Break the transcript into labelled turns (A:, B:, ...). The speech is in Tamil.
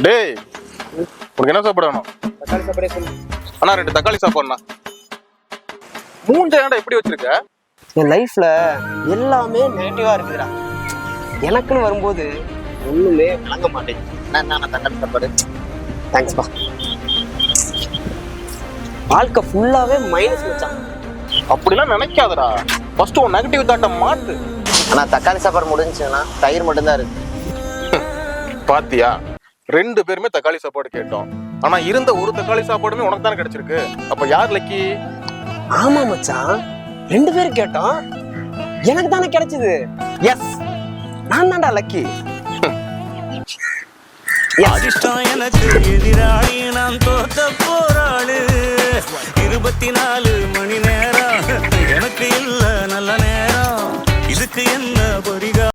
A: டேய், உனக்கு என்ன சாப்பாடு வேணும்?
B: தக்காளி சாப்பாடே சொல்லு.
A: அண்ணா 2 தக்காளி சாப்பாடுண்ணா. மூஞ்ச ஏன்டா இப்படி வச்சிருக்க?
B: என் லைஃப்ல எல்லாமே நெகட்டிவா இருக்குதுடா. எனக்குன்னு வரும்போது ஒண்ணுமே விளங்க மாட்டேங்குது. நான் தக்காளி சாப்பாடு. தேங்க்ஸ்பா. வாழ்க்கை ஃபுல்லாவே மைனஸ் வச்சான்.
A: அப்படிலாம் நினைக்காதடா. ஃபர்ஸ்ட் உன் நெகட்டிவ் தாட்டை மாத்து.
C: ஆனா தக்காளி சாப்பாடு முடிஞ்சுன்னா தயிர் மட்டும்தான் இருக்கு.
A: பாத்தியா, 2 பேருமே தக்காளி சாப்பாடு கேட்டோம். ஆனா இருந்த ஒரு தக்காளி சாப்பாடுமே உனக்கு தானே கிடைச்சிருக்கு. அப்ப யார் லக்கி?
B: ஆமா மச்சான், 2 பேரும் கேட்டோம், எனக்கு தானே கிடைச்சது. எஸ், நான் தான்டா லக்கி.
D: அதிர்ஷ்டம் எனக்கு எதிராளி, நான் தோத்த போராளு. 24 மணி நேரம் எனக்கு இல்ல நல்ல நேரம். இதுக்கு என்ன பரிகா?